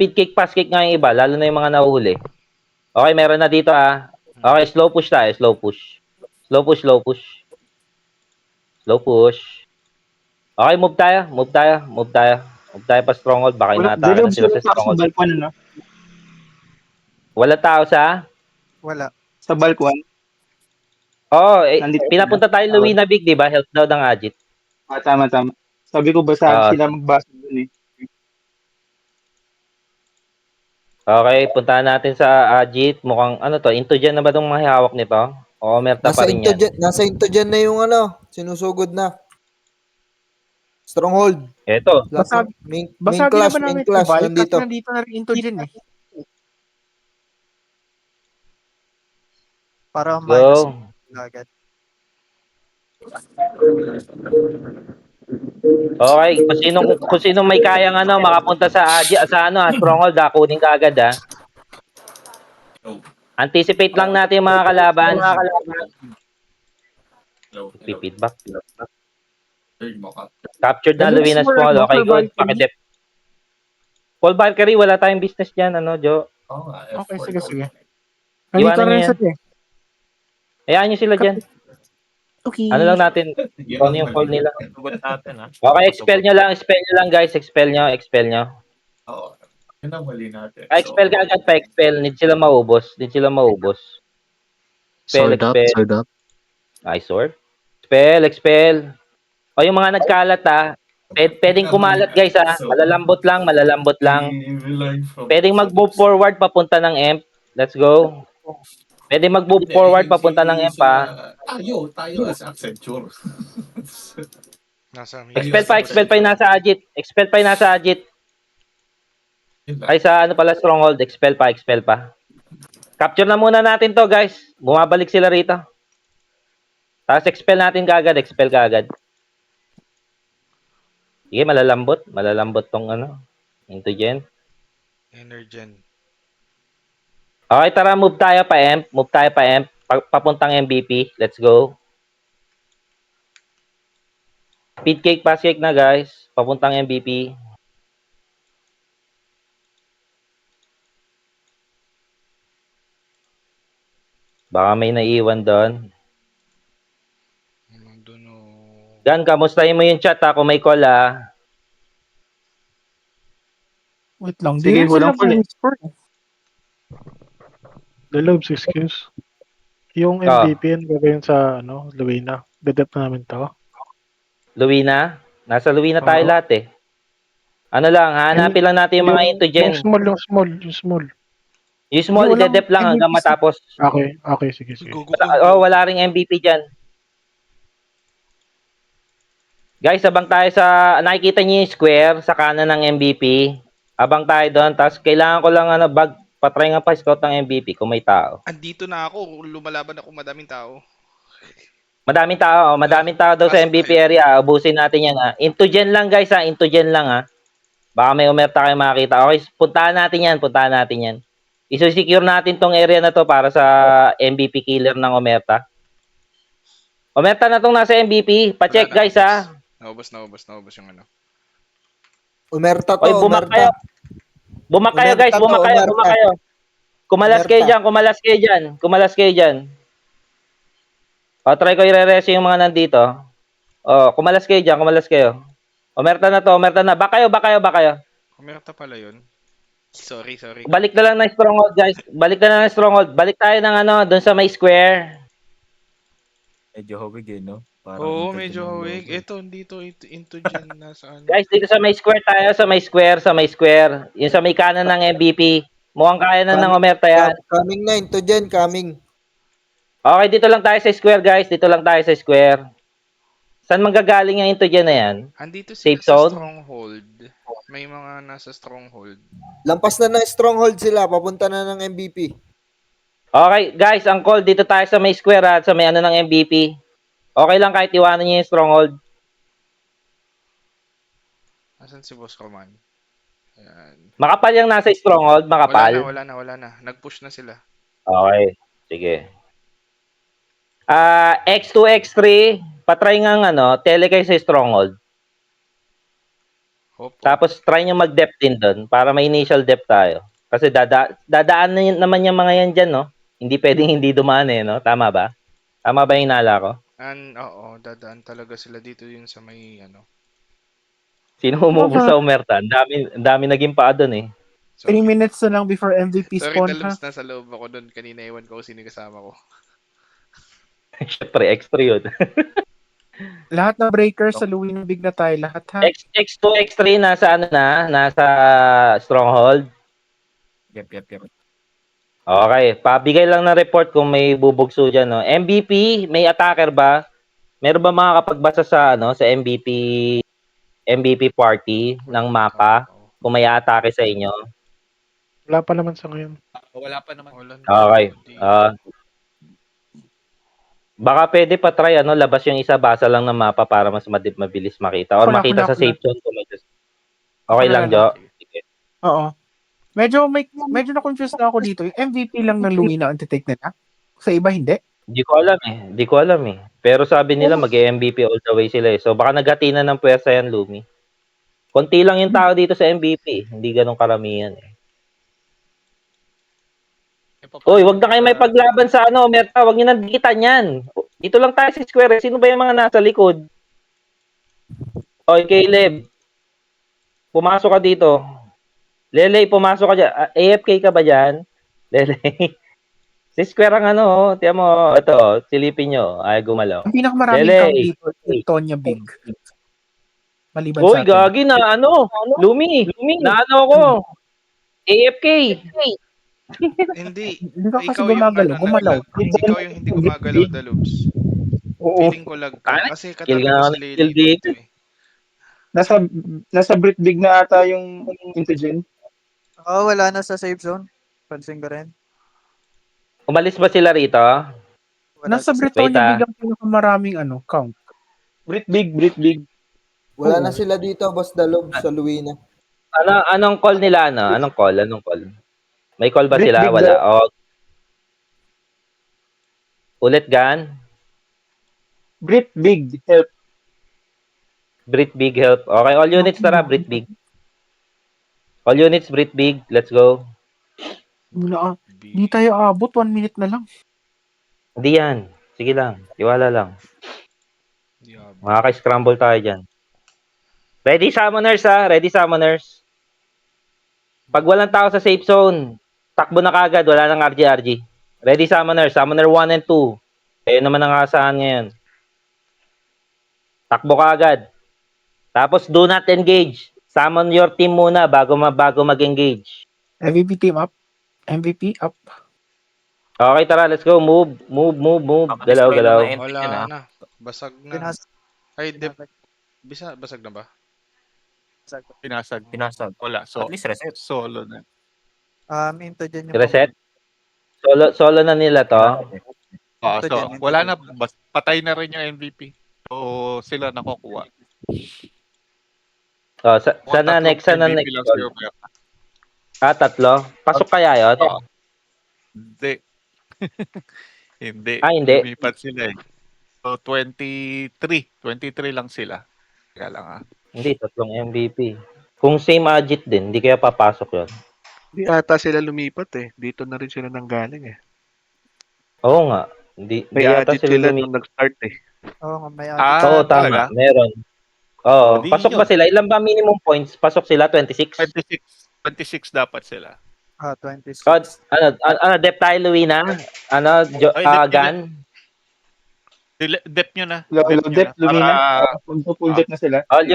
speed kick, pass kick nga yung iba, lalo na yung mga nahuhuli. Okay, meron na dito Okay, slow push tayo, slow push. Slow push, slow push. Slow push. Okay, move tayo, move tayo, move tayo. Move tayo pa stronghold, baka inaatake na sila sa Sa stronghold. balkon, no? Wala tao sa? Wala. Sa balkon. Nandito Pinapunta tayo Luwina Big, di ba? Help daw ng Ajit. Tama. Sabi ko ba sila magbasa dun eh. Okay, puntahan natin sa Ajit. Mukhang ano to, into dyan na ba itong mahihawak nito? O Omerta pa rin yan? Nasa into dyan na yung sinusugod na. Stronghold. Eto. Main Basagi class, na ba namin main class, balik? nandito. Kasi nandito na rin into dyan eh. Para minus Go. agad. Okay, kung sinong may kayang makapunta sa Ajit, Stronghold kunin ka agad Anticipate lang natin yung mga kalaban. Feedback. Captured na Luwina Small. Okay, good. Pakidep. Paul Valkyrie, wala tayong business dyan, Jo? Okay, sige. Iwanan nyo yan. Eh. Hayaan nyo sila dyan. Okay. Ano lang natin, kung yung call nila. Okay, expel nyo lang guys. Expel nyo. Oo. Yun ang mali natin. Expel ka agad pa, expel. Need sila maubos. Sword up. Nice sword. Expel. O yung mga nagkalat pwedeng kumalat guys Malalambot lang. Pwedeng mag-move forward papunta ng EMP. Let's go. Pwedeng mag-move forward papunta ng EMP Tayo as Accenture. Expel pa yung nasa Ajit. Ay sa Stronghold. Expel pa. Capture na muna natin to guys. Bumabalik sila rito. Tapos expel ka agad. Sige, malalambot tong into gen. Energen. Okay, tara, move tayo pa EMP. Papuntang MVP. Let's go. Speed cake, pass cake na guys. Papuntang MVP. Baka may naiwan doon. Gan, kamustahin mo yung chat kung may call Wait lang. Sige, walang pala. Galobs, excuse. Yung MVP yan gagawin sa Luwina. Dadap namin to. Luwina? Nasa Luwina tayo lahat Ano lang, hanapin lang natin yung mga into gen. Yung small. Yung small, idedep lang hanggang matapos. Okay, sige. Wala ring MVP dyan. Guys, abang tayo nakikita niyo yung square sa kanan ng MVP. Abang tayo doon. Tapos kailangan ko lang patry nga pa scout ng MVP kung may tao. Andito na ako. Lumalaban ako, madaming tao. Madaming tao daw sa MVP area. Ubusin natin yan Into gen lang guys Into gen lang Baka may umerta kayo makakita. Okay, puntahan natin yan. Iso-secure natin tong area na to para sa MVP killer ng umerta. Umerta na tong nasa MVP. Pa-check guys Naubos yung Umerta to, Oy, bumak kayo guys, bumak kayo. Kumalas kayo dyan. Try ko i-re-reso yung mga nandito. Kumalas kayo. Umerta na. Back kayo. Umerta pala yun. Sorry. Balik na lang ng stronghold guys. Balik tayo ng doon sa may square. Medyo hawig no? Oo, medyo hawig. Ito, dito, into gen, nasaan? Guys, dito sa may square tayo, sa may square. Yung sa may kanan ng MVP. Mukhang kaya na ng umerta yan. Coming na, into gen, coming. Okay, dito lang tayo sa square guys. Saan manggagaling yung into gen na yan? Andito Safe sila sa zone? stronghold. May mga nasa stronghold. Lampas na ng stronghold sila, papunta na ng MVP. Okay, guys, ang call dito tayo sa may square at sa may ng MVP. Okay lang kahit iwanan niyo yung stronghold. Asan si Boss Roman? Ayan. Makapal yung nasa stronghold, makapal. Wala na. Nag-push na sila. Okay, sige. X2, X3, patry nga tele kayo sa stronghold. Opo. Tapos try nyo mag-depth din doon para may initial depth tayo. Kasi dadaan na naman yung mga yan dyan, no? Hindi pwedeng hindi dumaan eh, no? Tama ba? Tama ba yung hinala ko? Oo, dadaan talaga sila dito yung sa may ano. Sino humubos sa Umerta? Ang dami naging paa doon eh. 3 Sorry. minutes na lang before MVP Sorry, spawn, ha? Dalubs, nasa loob ako doon. Kanina iwan ko kung sino yung kasama ko. Siyempre, extra yun. Lahat ng breakers sa Louis ng big na tayo. Lahat, ha? X2, X3 nasa ano na? Nasa Stronghold. Yep. Okay, pabigay lang ng report kung may bubugso dyan, no? MVP, may attacker ba? Meron ba makakapagbasa sa ano sa MVP party ng mapa Oo. kung may atake sa inyo? Wala pa naman sa ngayon. Wala pa naman. Walang Okay. dito. Baka pwede pa try ano, labas yung isa, basa lang ng mapa para mas mabilis makita or Ako makita na. sa safe zone kung may okay Ako lang, na. Jo. Sige. Oo. Medyo na-confuse na ako dito. Yung MVP lang ng Louis na anti-take nila. Sa iba, hindi. Hindi ko alam eh. Pero sabi nila mag-MVP all the way sila eh. So baka naghati na ng puwersa yan, Lumi. Konti lang yung tao dito sa MVP. Hindi ganun karamihan eh. Uy, wag na kayo may paglaban sa ano, Merta. Wag niyo nang dikitan yan. Dito lang tayo sa square. Sino ba yung mga nasa likod? Oy, Caleb. Pumasok ka dito. Lele, pumasok ka dyan. AFK ka ba dyan? Lele. Si square ang ano, oh. Tiyan mo, ito, oh. Silipin nyo. Ay, gumalaw. Ang pinakamaraming Lele. count dito, si Tonya Big. Maliban Uy, sa atin. gagi na, ano? Lumi. Na ano ko? AFK. Hindi. Hindi ka kasi Ikaw yung gumagalaw. ano, Gumalaw. Ikaw yung hindi gumagalaw, Dalubs. Oo. Feeling ko lag ka. Kasi Kill katabi ka ko na si ng Lele kill dito. dito eh. Nasa Brit Big na ata yung Intogen. Wala na sa safe zone. Pansin ko rin. Umalis ba sila rito? Wala Nasa sa Bretonia Wait, Big ang pinakamaraming count. Brit Big. Wala Oo. na sila dito, Boss Dalob, sa Luina. Anong call nila, ano? Anong call? May call ba Brit sila? Big Wala. O. Ulit, Gan? Brit Big. Help. Brit Big help. Okay, all units tara, Brit Big. All units, Brit Big. Let's go. Hindi tayo abot. 1 minute na lang. Hindi yan. Sige lang. Tiwala lang. Diablo. Makaka-scramble tayo dyan. Ready, summoners, ha? Ready, summoners. Pag walang tao sa safe zone, takbo na kagad. Wala nang RG. Ready, summoners. Summoner 1 and 2. Kayo naman ang asahan ngayon. Takbo kagad. Tapos, do not engage. Summon your team muna bago mag-engage. MVP team up. MVP up. Okay, tara. Let's go. Move. Galaw. Wala na. Basag na. Ay, basag na ba? Pinasag. Wala. So, At least reset. solo na. Intogen yung Reset. Solo na nila to. So, wala na. Patay na rin yung MVP. So, sila nakukuha. Oh, sana next MVP lang si call. Roberta. Tatlo. Pasok kaya yun? Hindi. Hindi. Hindi. Lumipat sila eh. So, 23 lang sila. Kaya lang Hindi, tatlong MVP. Kung same Ajit din, hindi kaya papasok yun. Hindi ata sila lumipat eh. Dito na rin sila nanggaling eh. Oo nga. Hindi May yata audit sila lumipat. nung nag-start eh. Oo, may Oo, tama. talaga? Meron. Oo. Di Pasok yun. ba sila? Ilan ba minimum points? Pasok sila? 26? 26 dapat sila. 26. Dep tayo, Luina? Gan? Dep nyo na. Low depth, Lumina. Full depth na sila. All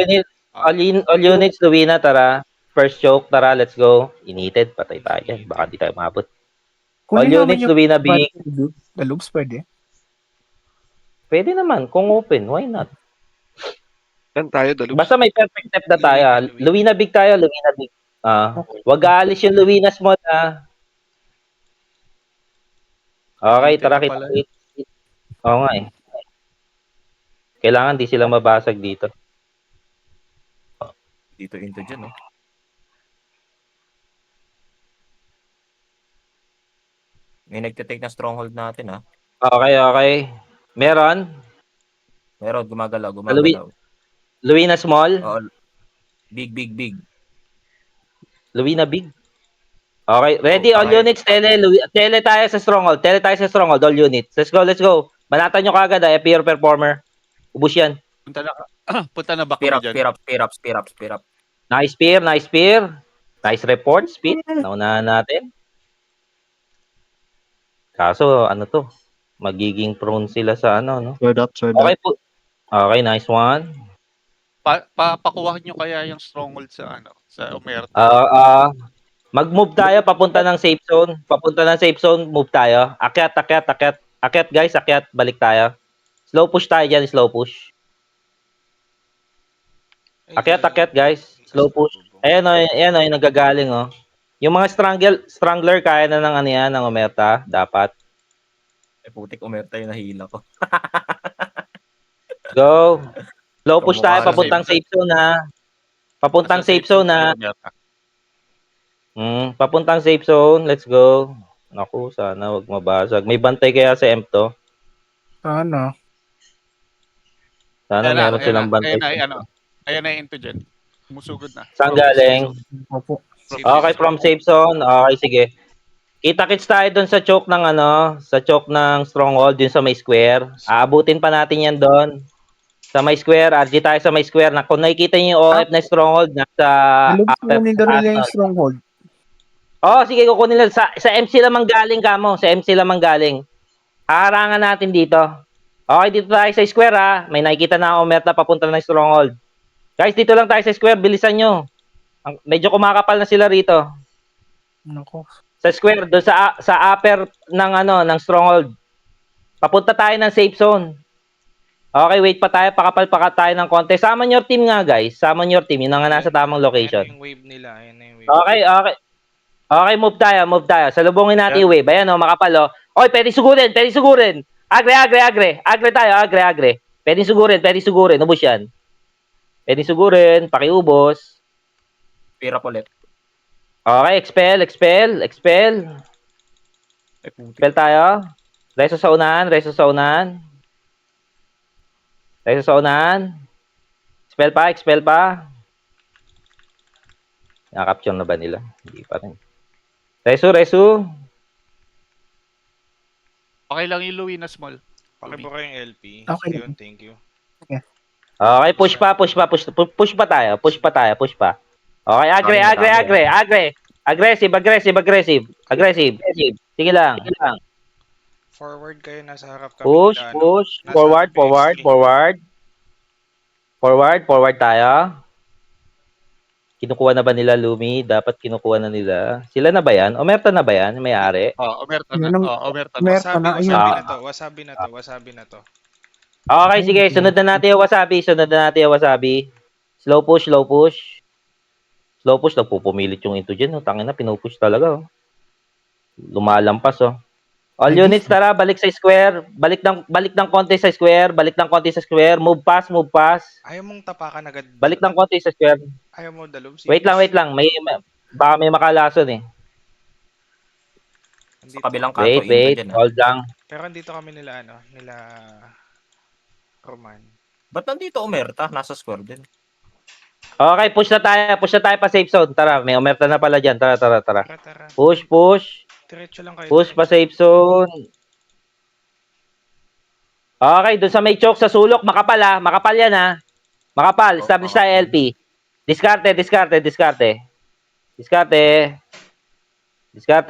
units, Luina, tara. First choke, tara, let's go. Inited, patay tayo dyan. Baka di tayo mabot. All Kunin namin units, Luina, big. The loops pwede. Pwede naman, kung open, why not? Saan tayo, Dalubs? Basta may perfect step na tayo. Luina big tayo, Luina big. Wag aalis yung Luina small, ha. Okay, tara, kita. Oo nga eh. Kailangan di sila mabasag dito. Dito into dyan, no? May nagtitake na stronghold natin, ha? Okay. Meron? Pero gumagalaw. Luina small? Oo. Big. Luwina big. Okay, ready all Okay. units, tele tayo sa stronghold. All units. Let's go. Banatan nyo kagad FPR performer. Ubus yan. Punta na ba kami dyan? Spear up. Nice spear. Nice report, speed. Naunahan natin. Kaso, ano to? Magiging prone sila sa ano, no? Sword up. Okay po. Okay, nice one. Pakuha nyo kaya yung stronghold sa sa Omerta. Mag-move tayo papunta ng safe zone. Move tayo. Akyat. Akyat guys, balik tayo. Slow push tayo dyan, slow push. Akyat guys. Slow push. Ayan o, yung nagagaling oh. Yung mga strangler kaya na ng ano yan, ng Omerta, dapat. Putik Omerta yung nahila ko. Go. Slow push tayo, Kumukha papuntang safe zone ha. Papuntang safe zone ha. Papuntang safe zone. Let's go. Naku, sana wag mabasag. May bantay kaya sa M to. Sana. Sana meron silang bantay. Ayan na into dyan. Musugod na. Saan galing? Opo. Okay, from safe zone. Okay, sige. Kita-kits tayo doon sa choke ng sa choke ng stronghold, yun sa may square. Aabutin pa natin yan doon. Sa may square, RG tayo sa may square. Na kung nakikita niyo yung OF na stronghold, nasa Kunin daw nila yung stronghold. Sige, kukunin nila. Sa MC lamang galing kamo. Sa MC lamang galing. Harangan natin dito. Okay, dito tayo sa square ha. May nakikita na ako Omerta papunta ng stronghold. Guys, dito lang tayo sa square. Bilisan nyo. Medyo kumakapal na sila rito. Nako. Sa square, doon sa upper ng stronghold. Papunta tayo ng safe zone. Okay, wait pa tayo. Pakapal tayo ng konti. Summon your team nga, guys. Summon your team. Yun ang nasa tamang location. Ayan yung wave nila. Ayan na yung wave. Okay, move tayo. Salubungin natin yung wave. Ayan, makapal, Oy, pwede sugurin. Agre. Agre tayo. Pwede sugurin. Ubus yan. Pwede sugurin. Pakiubos. Spear up ulit. Okay, expel. Expel tayo. Reso sa unahan. Expel pa. Nakakapture na ba nila? Hindi pa rin. Resu. Okay lang yung Luwina small. Pakibuka yung LP. Okay. Yun, thank you. Okay, push pa tayo. Okay, agre. Aggressive. Sige lang. Forward kayo, nasa harap kami Push. nila, ano? Nasa Forward tayo. Kinukuha na ba nila Lumi? Dapat kinukuha na nila. Sila na ba yan? Omerta na ba yan? May-ari? Omerta na. Yun ang- Omerta na. Omerta na. Wasabi na to. Okay, sige. Sunod na natin yung wasabi. Slow push. Nagpupumilit yung into dyan. Tangina, pinupush talaga. Lumalampas. All units, tara. Balik sa square. Balik ng konti sa square. Move pass. Ayaw mong tapakan agad. Balik ng konti sa square. Ayaw mo dalawang Wait lang. Baka may makalason eh. Andito, Sa kabilang kanto, Wait. dyan, Hold lang. pero andito kami nila Roman. Ba't nandito Omerta? Nasa square din. Okay, push na tayo pa safe zone. Tara, may Omerta na pala dyan. Tara. Tara. Push. Diretso lang kayo. Push pa safe zone. Okay, dun sa may choke sa sulok, makapal yan ha. Makapal, establish tayo LP. Diskarte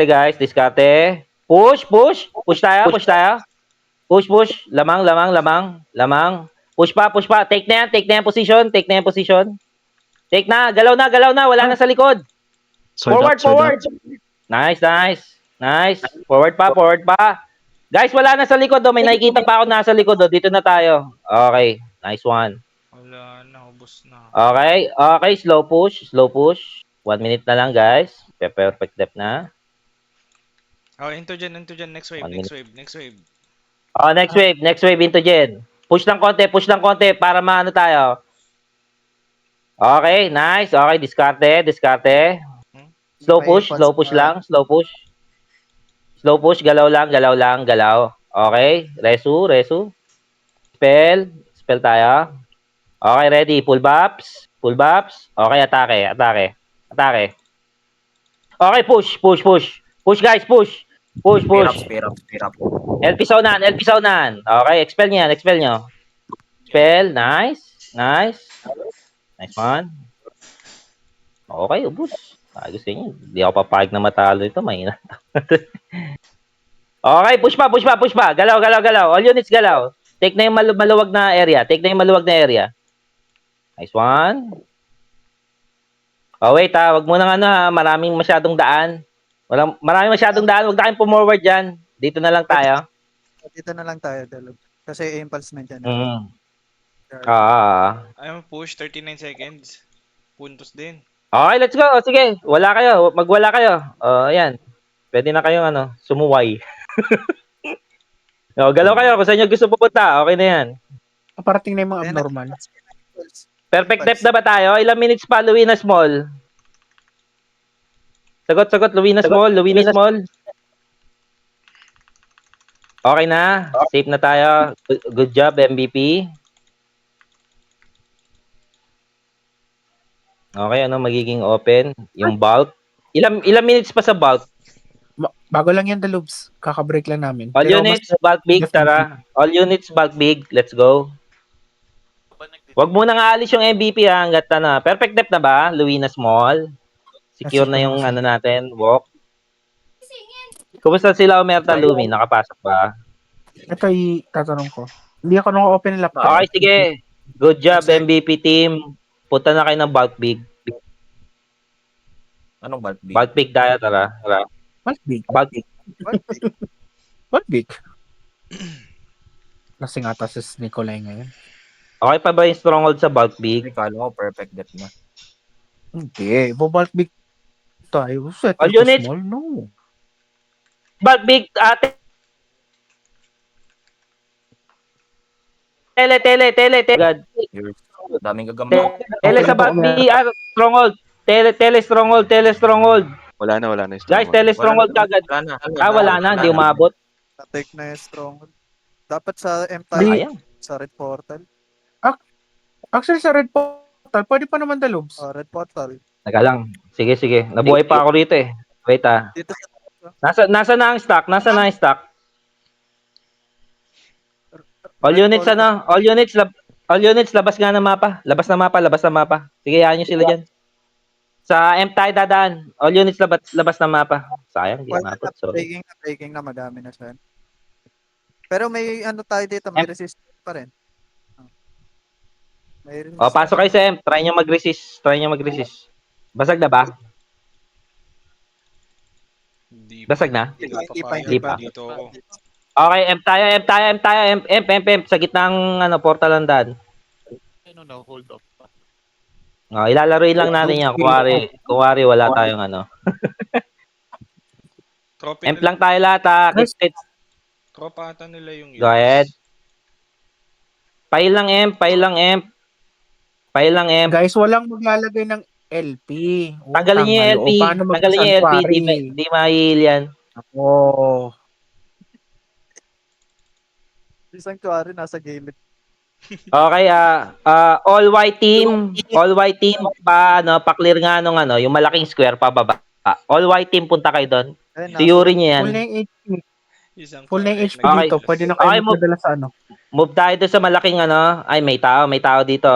guys, Push tayo. Push. Lamang. Push pa. Take na yan position. Take na, galaw na, wala na sa likod. Forward. Nice. Forward pa. Guys, wala na sa likod may nakikita pa ako nasa likod dito na tayo. Okay, nice one. Wala na, ubos na. Okay, slow push. 1 minute na lang, guys. Perfect depth na. Into dyan. Next wave. Next wave into Jen. Push ng konti para maano tayo. Okay, nice. Okay, diskarte. Slow push lang. Slow push, galaw lang. Okay, resu. Spell tayo. Okay, ready. Pull baps. Full buffs. Okay, atake. Okay, push. Push, guys, push. Push. Spear up. LP Sonan. Okay, expel nyo. Expel, nice. Nice one. Okay, ubos. Gusto nyo. Hindi ako papayag na matalo ito. Mahina. Okay, push pa. Galaw. All units galaw. Take na yung maluwag na area. Nice one. Oh, wait ha. Wag mo nang maraming masyadong daan. Maraming masyadong daan. Wag na kayong pumorward dyan. Dito na lang tayo. Dito na lang tayo, Dalog. Kasi impulse nandiyan. I'm push 39 seconds. Puntos din. Okay, let's go. Sige, magwala kayo. Ayan. Pwede na kayong sumuway. Galaw kayo kung saan nyo gusto pupunta. Okay na yan. Parating na yung mga abnormal. Perfect depth na ba tayo? Ilang minutes pa, Luina Small? Sagot, Luina Small. Okay na. Safe na tayo. Good job, MVP. Okay, magiging open? Yung bulk. Ilang minutes pa sa bulk? Bago lang yan, Dalubs. Kaka-break lang namin. All units, bulk big, tara. All units, bulk big. Let's go. Wag mo nang aalis yung MVP hanggat perfect depth na ba, Luina Small? Secure na yung natin, walk. Kumusta sila, Omerta, Lumi? Nakapasok ba? Ito tatanong ko. Hindi ako nung-open laptop. Okay, sige. Good job, MVP team. Punta na kayo ng bulk big. Anong bulk big? Bulk big tayo, tara. What big? Lasing ata si Nicolay ngayon. Okay pa ba yung stronghold sa bulk big? Kala ko perfect depth na. Hindi. Bulk big tayo. Set All ito units? small? No. Bulk big, ate. Tele. God. Daming gagamba. Tele sa bulk big, stronghold. Tele stronghold. Wala na yung Guys, tele stronghold kagad. Wala na, hindi umabot. Take na yung stronghold. Dapat sa M Sayang. sa Red Portal. Actually, sa Red Portal, pwede pa naman, Dalubs. Red Portal. Teka lang. Sige. Nabuhay pa ako rito eh. Wait Dito sa Nasa na ang stock? All units All units labas nga ng mapa. Labas na mapa. Sige, hayaan nyo sila diyan. Sa M tayo dadaan. All units labas ng mapa. Sayang, hindi umabot. Sorry. breaking na madami na siya. Pero may tayo dito, may resistance pa rin. May resistance. Pasok kayo sa M. Try nyo mag-resist. Basag na ba? Basag na? Hindi pa. Dito ako. Okay, M tayo. M. Sa gitna ng portal ang daan. Hold up. Ilalaroin lang natin yan. Kuwari wala tayong M lang tayo lahat. Tropa ata nila yung Go ahead. Pile lang M. Guys, walang maglalagay ng LP. Tanggalin niyo yung LP. Di mahihil yan. Oh. Isang tuwari nasa gilid. Okay, all white team pa-clear nga nung yung malaking square pababa. All white team, punta kayo doon. Tiyurin niyo yan. Full na yung HP. Full na yung HP Okay. dito. Pwede na kayo magdala sa Move tayo doon sa malaking ay may tao dito.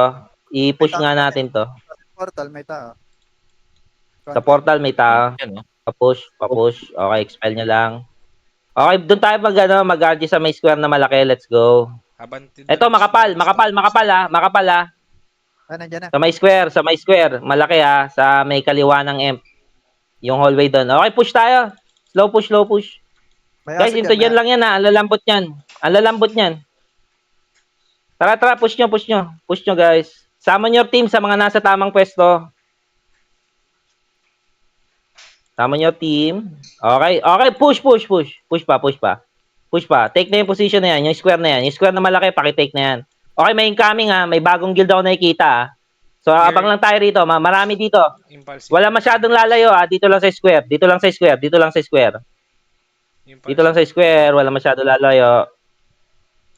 I-push nga natin to. Portal, may tao. Sa portal may tao. Yan, no? Pa-push. Okay, expel nyo lang. Okay, doon tayo mag-RG sa may square na malaki. Let's go. Ito, makapal ha. Nandiyan na. Sa may square. Malaki ha. Sa may kaliwa ng M. Yung hallway doon. Okay, push tayo. Slow push. Guys, into dyan lang yan ha. Ang lalambot niyan. Tara, push nyo. Push nyo, guys. Summon your team sa mga nasa tamang pwesto. Summon your team. Okay, push pa. Take na yung position na yan, yung square na yan. Yung square na malaki, pakitake na yan. Okay, may incoming ha. May bagong guild ako nakikita ha. So, abang lang tayo rito. Marami dito. Wala masyadong lalayo ha. Dito lang sa square. Wala masyadong lalayo.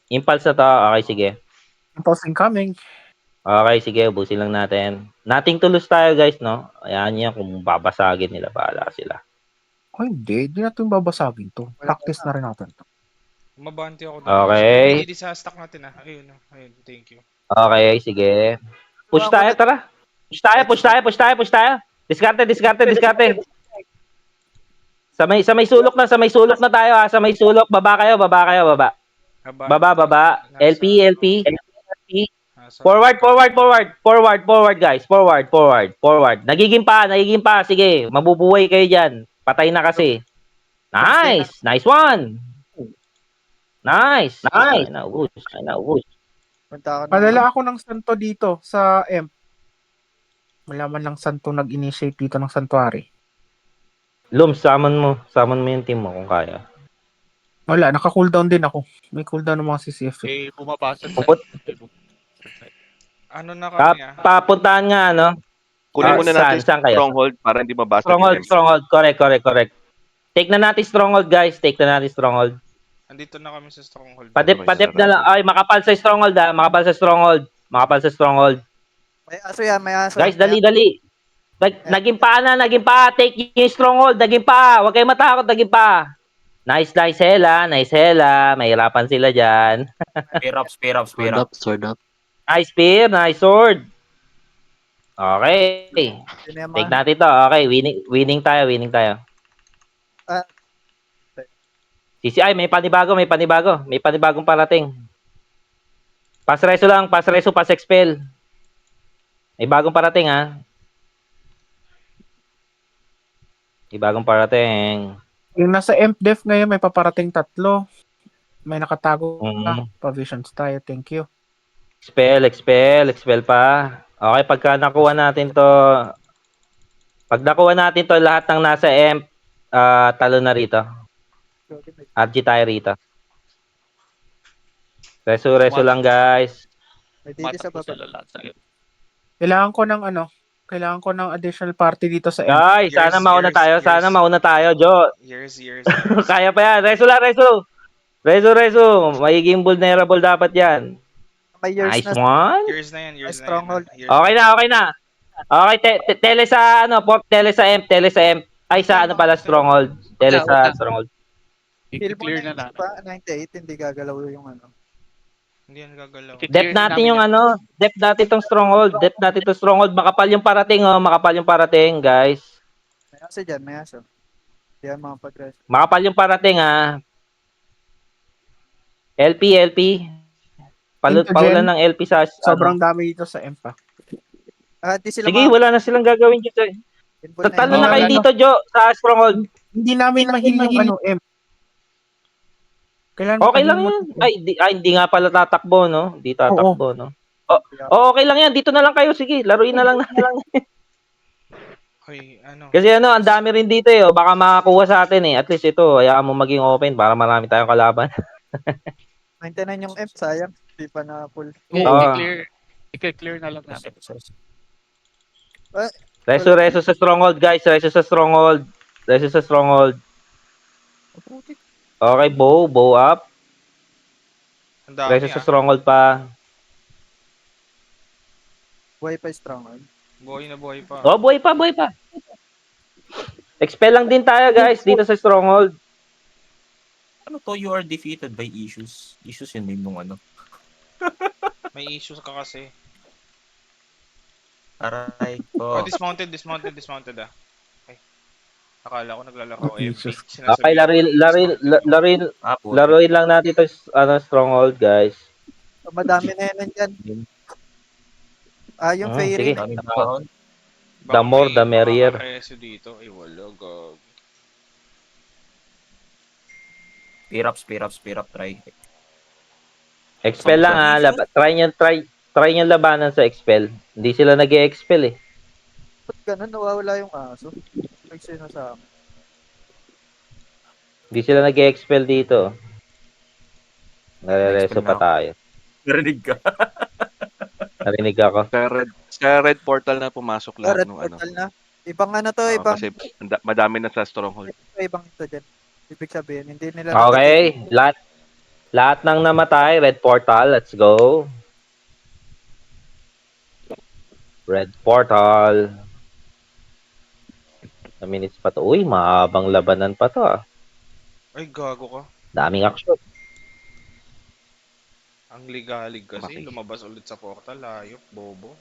Impulse na to. Okay, sige. Impulse incoming. Okay, sige. Ubusin lang natin. Nothing to lose tayo guys, no? Ayan yan, kung babasagin nila, bahala sila. Oh, hindi. Hindi natin babasagin to. Practice na rin natin to. Mabante ako Okay. Hindi sa stock natin Ayun, ayun. Thank you. Okay, sige. Push tayo, tara. Push tayo. Diskarte. Sa may sulok na tayo ha. Sa may sulok, baba kayo. Baba. LP. Forward guys. Forward. Nagiging pa. Sige, mabubuhay kayo dyan. Patay na kasi. Nice one. Nice. Ay, naubos. Punta ako ng- Padala ako ng santo dito sa M. Malaman lang santo nag-initiate dito ng santuary. Lum, summon mo yung team mo kung kaya. Wala, naka-cooldown din ako. May cooldown ng mga CCF. Eh, pumapasok sa Ano na kami Papuntahan nga, ano? Kunin muna natin saan kayo? stronghold para hindi mabasa yung MP. Stronghold. Correct. Take na natin stronghold, guys. Andito na kami sa stronghold. Padip na lang. Ay, makapal sa stronghold. May aso yan, may aso. Guys, dali. Naging pa. Take yung stronghold. Naging pa. Huwag kayo matakot. Naging pa. Nice, Hela. Mahirapan sila dyan. Spear up. Sword up. Nice spear. Nice sword. Okay. Take natin to. Okay, winning tayo. Ah. CCI, may panibagong parating. Pass reso, pass expel. May bagong parating, ha. Yung nasa MDef ngayon, may paparating 3. May nakatago Mm. provisions tayo. Thank you. Expel pa. Okay, pag nakuha natin to, lahat ng nasa M, talo na rito. RG tayo rito. Reso lang, guys. May dito sa Matakbo baba. sila lahat sa'yo. Kailangan ko ng additional party dito sa M. Guys, sana mauna tayo, Jo. Years. Kaya pa yan. Reso. Magiging vulnerable dapat yan. May years Nice na. one. Years na yan. Stronghold. Okay na. Okay, tele sa M. Ay, sa ano pala, stronghold. Tele sa stronghold. Feel mo I-clear na na natin. pa, 98, hindi gagalaw yung ano. Hindi yan gagalaw. Depth natin tong stronghold. Makapal yung parating, guys. May aso dyan, may aso. Hindi yan mga pag-rest. Makapal yung parating, ha. LP. Paulan ng LP sa Sobrang dami dito sa M pa. Di sila Sige, wala na silang gagawin dito. Tatalo na kayo dito, Jo, sa stronghold. Hindi namin mahil yung M. Kailan Okay lang yan. Hindi nga pala tatakbo, no? Hindi tatakbo, no? Okay lang yan. Dito na lang kayo. Sige, laruin na lang. Hoy, Kasi ang dami rin dito, baka makakuha sa atin, At least ito, hayaan mo maging open para marami tayong kalaban. 99 yung M, sayang. Hindi pa na full. I-clear na lang natin. Reso sa stronghold, guys. Reso sa stronghold. Okay, bow up. Ang dami Reso sa stronghold pa. Buhay pa stronghold. Buhay na buhay pa. Oh, buhay pa. Expel lang din tayo, guys, dito sa stronghold. Ano to? You are defeated by issues. Issues yung name nung ano. May issues ka kasi. Aray Oh, ko. dismounted Ay. Akala ko naglalaro MP. Okay, laruin lang natin ito, stronghold, guys. Madami na yan nandyan. Yung Sige. fairy. Daming baon. The more, the merrier. Preso dito. Ay, wala, gag. Spear up, try. Expel lang, ha. Try nyo labanan sa expel. Hindi sila nag-expel, Ba't ganun? Nawawala yung aso. Nagsino sa amin. Hindi sila nag-expel dito. Nare-reso pa tayo. Narinig ako. Sa red portal na pumasok lahat Red nung portal na. Ibang ano to, ibang Kasi madami na sa stronghold. ibang ito dyan. Ibig sabihin, hindi nila Okay, lahat ng namatay, red portal, let's go. Red Portal. Na minutes pa to. Uy, mahabang labanan pa to ah. Ay, gago ka. Daming action. Ang ligalig kasi, Okay. lumabas ulit sa portal, ayop, bobo.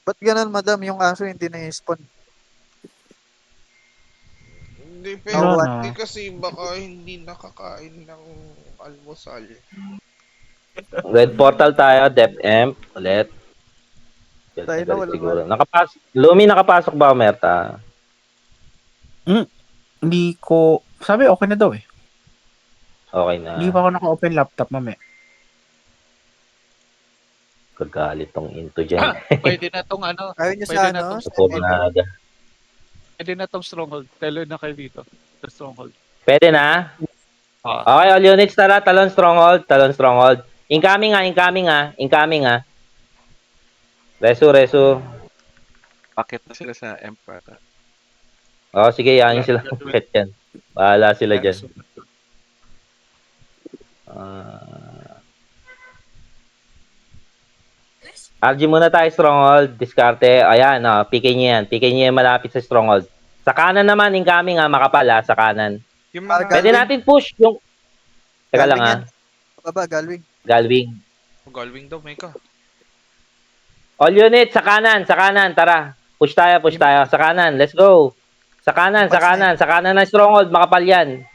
Ba't ganun, madam, yung aso hindi na-spawn? Hindi, Wala na. hindi kasi baka hindi nakakain ng almusal. Red Portal tayo, DepEm. Ulit. Tayo na, wala Siguro. Lumi, nakapasok ba, Merta? Hindi ko, sabi okay na daw eh. Okay na. Hindi pa ako naka-open laptop mamaya. Kagalit tong into dyan. Pwede na tong ano, Ayaw niyo Pwede sa na ano? to. Supo na. pwede na tong stronghold. Telo na kayo dito. Sa stronghold. Pwede na? Okay, all units tara. Talon Stronghold. Talon Stronghold. Incoming ah. Resu. Bakit na sila sa Emperor? Oh, sige, yan sila. Pet yan. Bahala sila dyan. RG muna tayo Stronghold. Diskarte. Ayan, PK niya yan. PK niya yan malapit sa Stronghold. Sa kanan naman, incoming makapal sa kanan. Yung mga Pwede natin push yung... Teka lang Galwing yan. Baba, Galwing. Galwing. Galwing daw, may ka. All units, sa kanan. Tara. Push tayo. Sa kanan, let's go. Sa kanan ng Stronghold, makapal yan.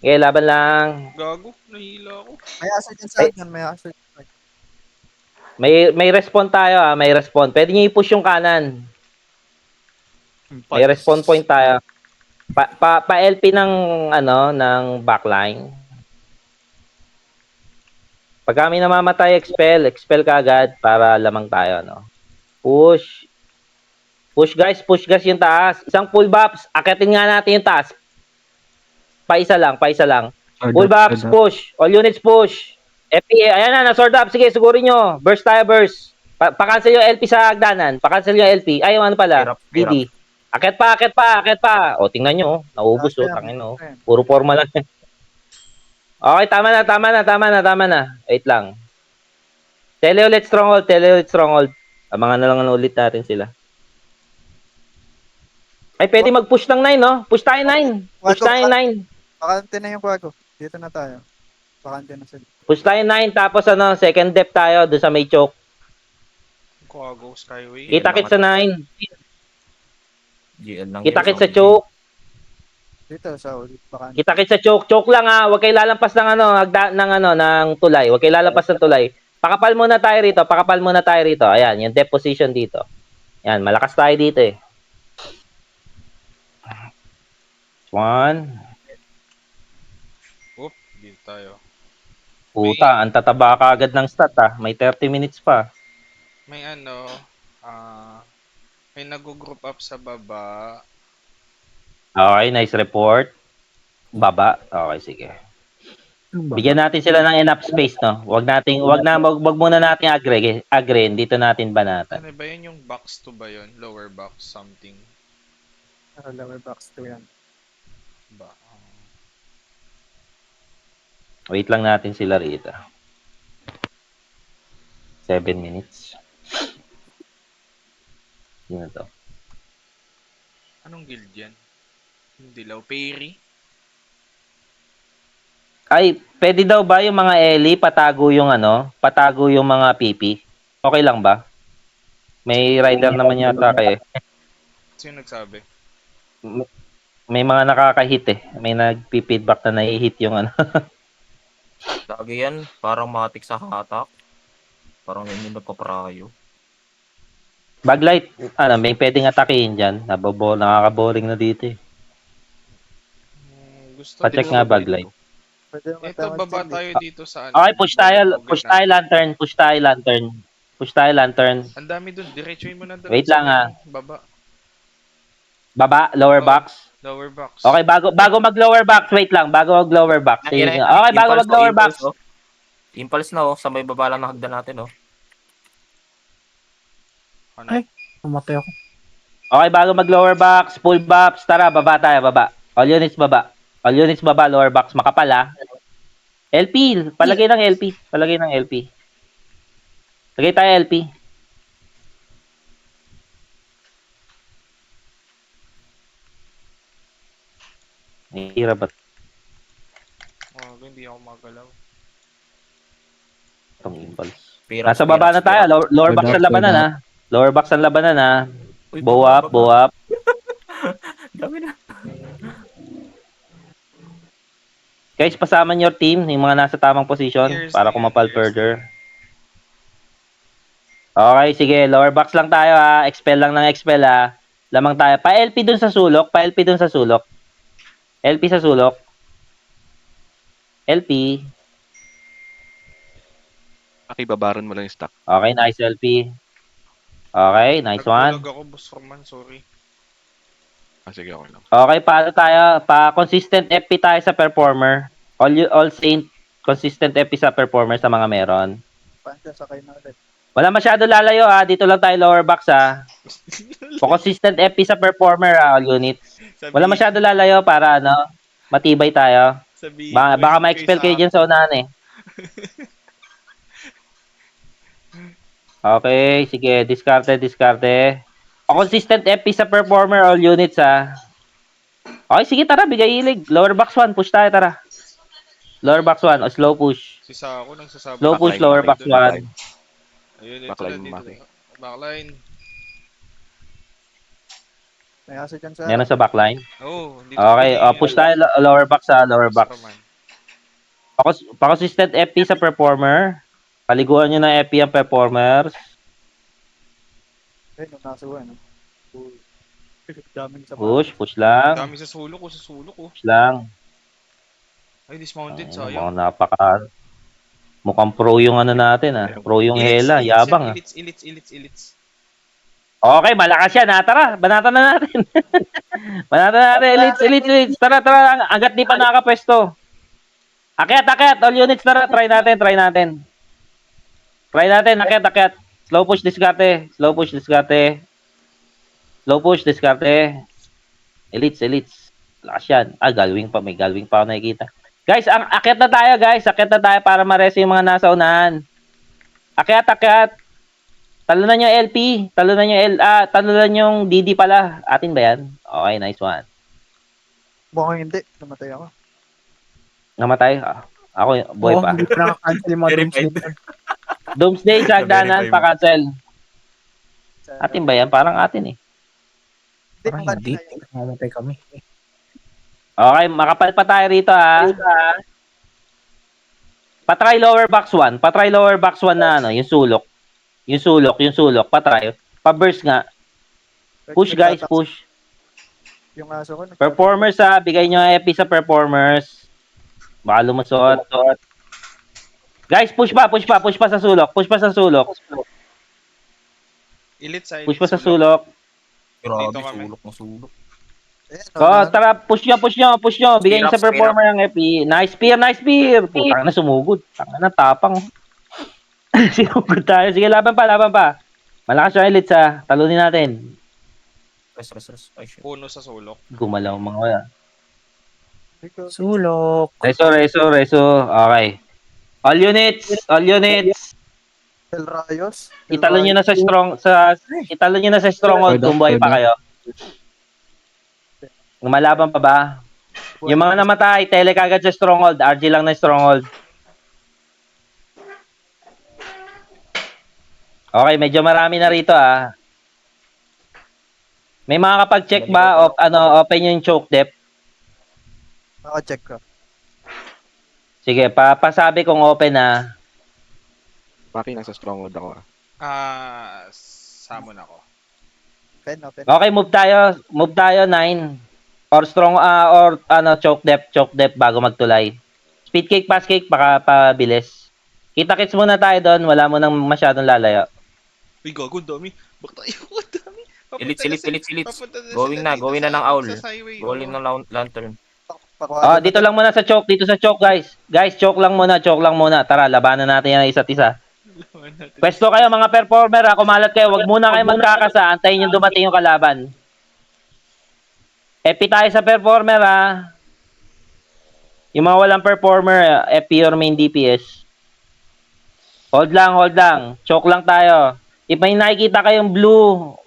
Okay, laban lang. Gago, nahila ako. May aso dyan sa akin, may aso dyan. May respawn tayo may respawn. Pwede niyo i-push yung kanan. May respawn point tayo. Pa LP ng ng backline. Pag kami namamatay, expel kagad para lamang tayo, no. Push guys yung taas. Isang full buffs. Akitin nga natin yung taas. Paisa lang. Full buffs, push. All units push. FPA, ayan na, sword up. Sige, sigurin nyo. Burst tayo, burst. Pa-cancel yung LP sa hagdanan. Pa-cancel yung LP. Ay, yung ano pala? DD. Akit pa. O, tingnan nyo. Naubos, tangin, Puro forma lang. Okay, tama na. Wait lang. Tele ulit Stronghold. Abangan na lang ulit natin sila. Ay, pwede mag-push ng 9, no? Push tayo 9. Bakante na yung kwago. Dito na tayo. Bakante na sila. Push tayo 9, tapos second depth tayo doon sa may choke. Kuago, Skyway. Kita-kit sa 9. GL lang. Kita-kit sa choke. Dito sa ulit. Bakante. Kita-kit sa choke. Choke lang Huwag kayo lalampas ng ng tulay. Huwag kayo lalampas ng tulay. Pakapal muna tayo rito. Ayan, yung depth position dito. Yan, malakas tayo dito eh. 1. Oop, dito tayo. Puta, ang tataba ka agad ng stat May 30 minutes pa. May may nag-group up sa baba. Okay, nice report. Baba. Okay, sige. Bigyan natin sila ng enough space, no? Wag muna natin agre. Dito natin banatan. Ano ba yun, yung box 2 ba yun? Lower box something. Lower box 2 yan. Ba? Wait lang natin sila rito. 7 minutes. Sino to? Anong guild yan? Yung Dilaw Perry? Ay, pwede daw ba yung mga Eli patago yung mga PP? Okay lang ba? May rider naman yata kayo. Sino nagsabi? May mga nakaka-hit May nag-feedback na nai-hit yung Lagi yan. Parang matik sa hatak. Parang hindi nagpaprayo. Baglight, may pwedeng atakihin dyan. Nakaka-boring na dito eh. Gusto Pa-check nga Baglight. Ito, baba tayo dito sa Okay, push tayo lantern. Ang dami dun, diretsuin mo na dun. Wait sa lang, Baba. Baba, lower box. Lower box. Okay, bago mag-lower box, wait lang. Bago mag-lower box. Okay, bago mag-lower box. Impulse na sa may baba lang na hagdan natin Ano? Ay. Pumatay ako. Okay, bago mag-lower box, full buffs, tara, baba tayo, baba. All units baba, lower box, makapal LP, palagay ng LP. Lagay tayo LP. Hirap ba Oh, hindi ako magalaw. itong impulse? Spirats, Nasa baba na tayo. Lower box ang labanan ha. Lower box ang labanan ha. Uy, Bow baba, up, baba. bow up. Dami na. Guys, pasama your team, yung mga nasa tamang position Years para na yan, kumapal years further. Okay, sige. Lower box lang tayo ha. Expel lang ng expel ha. Lamang tayo. Pa-LP dun sa sulok. Pa-LP dun sa sulok. LP sa sulok. LP. Pakibabaran mo lang yung stock. Okay, nice LP. Okay, nice one. Nagbulag ako, Boss Roman, sorry. Sige, okay lang. Okay, paano tayo? Pa-consistent FP tayo sa performer. All saint, consistent FP sa performer sa mga meron. Panda sa kayo na ulit. Wala masyado lalayo ha. Dito lang tayo lower box ha. Pa-consistent FP sa performer ha, all units. Wala masyado lalayo para ano, matibay tayo. Baka ma-expel kayo dyan sa unahan eh. Okay, sige. Diskarte. Pa-consistent FP sa performer, all units ha. Okay, sige, tara, bigay ilig. Lower box 1, push tayo, tara. Lower box 1, o slow push. Si Sako nagsasabi. Slow push, lower box 1. Ayun, ito Backline, na Maki. dito. Backline. May aso dyan sa... Meron sa backline. Oh, dito. Okay, push tayo, lower box ha, lower box. Roman. Pa-consistent FP sa performer. Paliguan nyo ng FP ang performers. Ayun, nasuwa, no? Daming sa Push lang. Dami sa sulok ko. Push lang. Ay, dismounted, Mga sayang. napaka... Mukhang pro yung ano natin ha. Pro yung Hela, yabang ha. Ilits. Okay, malakas yan ha. Tara, banatan na natin. Banatan na natin. Elites. Tara. Hanggat di pa nakapwesto. Akyat. All units, tara. Try natin. Akyat. Slow push, diskarte. Elites. Lakas yan. Galwing pa. May galwing pa ako nakikita. Guys, akyat na tayo guys. Akyat na tayo para ma-rest yung mga nasa unahan. Akyat. Talunan yung LP. Talunan yung DD pala. Atin ba yan? Okay, nice one. Mukhang hindi. Namatay ako. Namatay. Ako, boy pa. Hindi pa nakakancel yung mga Verified. Doomsday. Doomsday, sagdanan, Verify mo. pa-cancel. Atin ba yan? Parang atin eh. Parang hindi. Mamatay kami. Okay, makapal pa tayo rito ha. Patry lower box 1 na ano, yung sulok. Patry. Pa-burst nga. Push guys, push. Yung aso ko. Performers ha, bigay nyo FP sa performers. Baka lumusot. Guys, push pa sa sulok. Ilits. Push pa sa sulok. Grabe, Dito kami. sulok. Tara, push nyo. Bigay nyo sa performer ang FP. Nice spear. Putang na, sumugod. Tanga na, tapang. Sinugod tayo. Sige, laban pa. Malakas yung elites ha. Talunin natin. Res. Ay, shit. Puno sa sulok. Gumalaw mga wala. Sulok. Reso. Okay. All units. El Rayos. Italo nyo na sa stronghold kung buhay pa kayo. Lumalaban pa ba? Yung mga namatay, tele kagad sa stronghold. RG lang na stronghold. Okay, medyo marami na rito ah. May mga kapag-check ba open yung choke depth? Naka-check ka. Sige, pasabi kong open na. Maki, nasa stronghold ako. Summon ako. Open. Okay, move tayo 9. Or strong choke depth bago magtulay. Speed cake, pass cake, baka pabilis. Kita-kits muna tayo doon, wala mo nang masyadong lalayo. Uy, gago, dami. Bakit tayo, dami. Elites. Going na ng owl. Going ng lantern. Dito lang muna sa choke, guys. Guys, choke lang muna. Tara, labanan natin yan isa't isa. Pwesto kayo mga performer, kumalat kayo. Wag muna kayo magkakasa, antayin yung dumating yung kalaban. FP tayo sa performer ha. Yung mga walang performer, FP or main DPS. Hold lang, hold lang. Choke lang tayo. If may nakikita kayong blue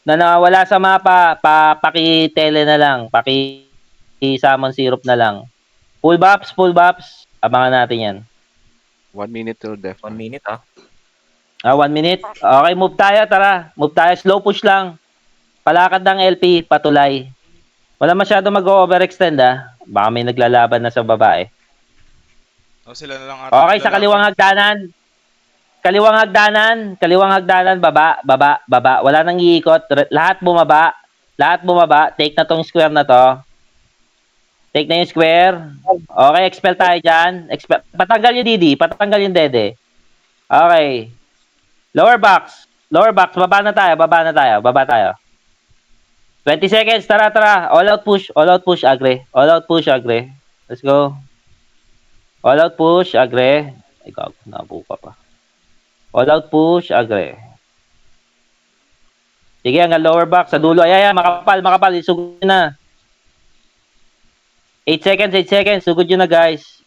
na nawala sa mapa, paki-tele na lang. Paki-summon syrup na lang. Full buffs, full buffs. Abangan natin yan. 1 minute till death. 1 minute ah. 1 minute. Okay, move tayo, tara. Move tayo, slow push lang. Palakad ng LP, patulay. Wala masyado mag-overextend Baka may naglalaban na sa babae. O sila na lang ata. Okay, sa kaliwang hagdanan. Kaliwang hagdanan, baba. Wala nang iikot. Lahat bumaba. Take na tong square na to. Take na yung square. Okay, expel tayo dyan. Patanggal yung DD. Patanggal yung Dede. Okay. Lower box. Baba tayo. 20 seconds. Tara. All out push, agre. Let's go. All out push, agre. Ikaw, nabuka pa. All out push, agre. Sige, hanggang lower box. Sa dulo. Ayan, makapal. Isugod na. 8 seconds. Sugod yun na, guys.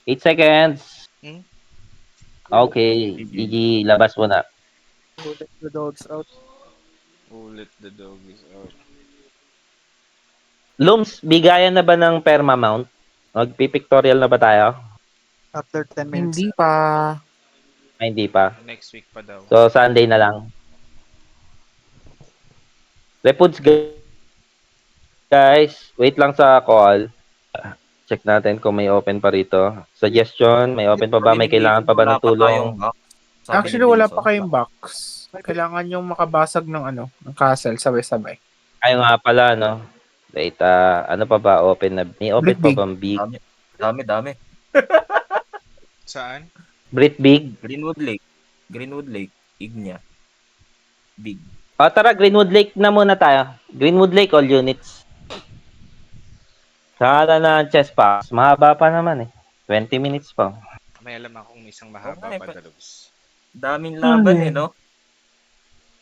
8 seconds. Okay. GG, labas mo na. Let the dogs out. Let the dog is out. Looms, bigayan na ba ng perma-mount? Magpipictorial na ba tayo? After 10 minutes. Hindi pa. Ay, hindi pa. Next week pa daw. So, Sunday na lang. Repuds, guys. Wait lang sa call. Check natin kung may open pa rito. Suggestion, may open pa ba? May kailangan pa ba ng tulong? Actually, wala pa kayong box. Kailangan yung makabasag ng ng castle, sabay-sabay. Ay nga pala, no? Wait, ano pa ba open na? May open pa bang big? Dami. Saan? Brit big? Greenwood Lake. Ignia. Big. Tara, Greenwood Lake na muna tayo. Greenwood Lake, all units. Saka na chess box. Mahaba pa naman 20 minutes pa. May alam akong isang mahaba pa dalubs. Daming laban no?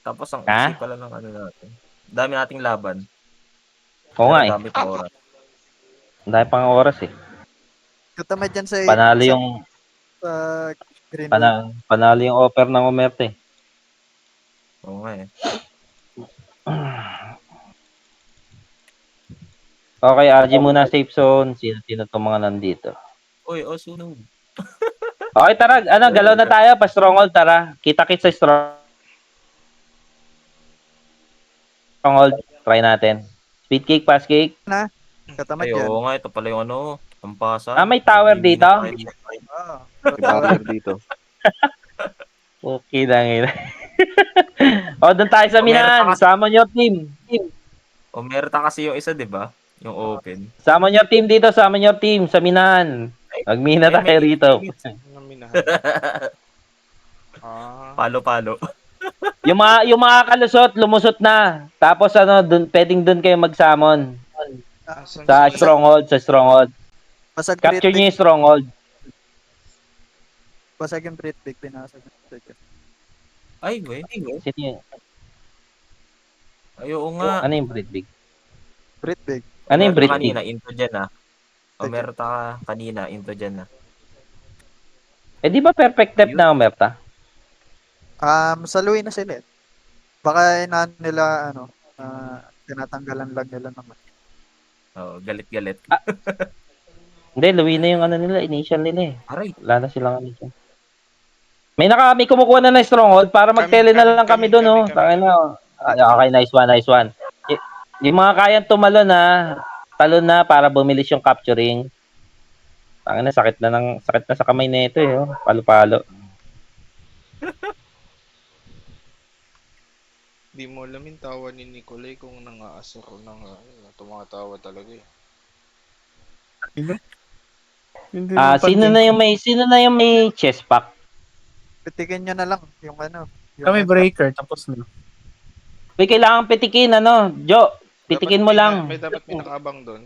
Tapos ang Ha? isip pala ng natin. Dami nating laban. Oo nga Dami pa oras. Ang dami pang oras Katamad dyan sa Panalo yung Greenwood. panalo yung offer ng Umerte. Oo nga Okay, RG muna safe zone. Sino itong mga nandito? Uy, sunog. Okay, tara. Galaw na tayo. Pa-stronghold, tara. Kita-kits sa stronghold. Try natin. Speed cake, fast cake. Katamad Ay, yan. oo nga. Ito pala yung pampasan. May tower dito? Barrier dito. Okay lang. Doon tayo sa Minan. Summon your team. Omerta kasi yung isa, di ba? Yung open. Summon your team dito. Summon your team sa Minan. Magmina tayo rito. Palo-palo. yung mga kalusot, lumusot na. Tapos pwedeng dun kayo mag-summon. Sa stronghold. Capture nyo yung stronghold. Basag yung Brit Big. Pinasag yung Brit Big. Ay, güey. Sino yun? Ay, oo nga. Ano yung Brit Big? Brit Big. Ano yung Brit Big? Kanina, into dyan Omerta ka kanina, into dyan Di ba perfect depth na Omerta? Saluin na sila Baka nila, tinatanggalan lang nila naman. Galit-galit. Hindi, luwi na yung nila, initial nila Aray. Wala na silang initial. May kumukuha na ng stronghold para mag-tele na lang kami doon, Okay, nice one. Yung mga kayang tumalon talon na para bumilis yung capturing. Sakit na sa kamay nito Palo-palo. Di mo alam yung tawa ni Nicolay kung nangaasar o tumatawa talaga Sino na yung may chest pack? Petikin nyo na lang yung May breaker, tapos na. May kailangan pitikin, Jo. Pitikin mo lang. May dapat may nakaabang doon.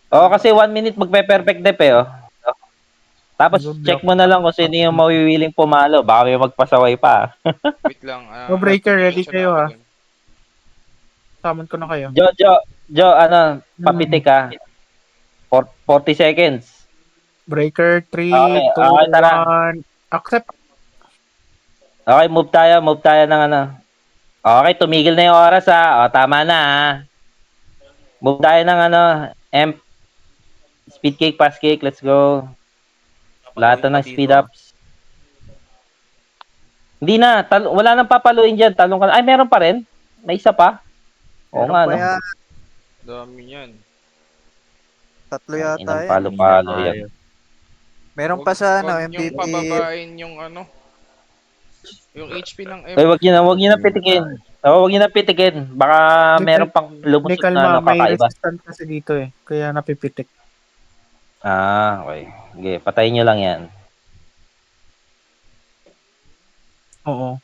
Kasi 1 minute magpe-perfect dep Tapos check mo na lang kung sino yung mawiwiling pumalo. Baka may magpasaway pa. Wait lang. No breaker, ready kayo Summon ko na kayo. Jo, papitik 40 seconds. Breaker 3, Okay, 2, okay, tara. 1. Accept. Okay, move tayo ng ano. Okay, tumigil na yung oras ha. O, tama na ha. Move tayo ng ano, M. Speed cake, pass cake, let's go. Lahat na ng speed ups. Hindi na, wala nang papaluin dyan. Talong ka na. Ay, meron pa rin? May isa pa? Oo Meron nga, pa no? yan. Dami yan. 3 yata Inang yan. palo-palo yan. Meron pa sa ano, Wag yung MVP. pababain yung ano. Yung HP ng M. Ay, wag niyo na pitikin. Wag niyo na pitikin. Baka meron pang May lumusot kalma, na ano, may kakaiba. resistance kasi dito eh. Kaya napipitik. Okay. Sige, patayin nyo lang yan. Oo.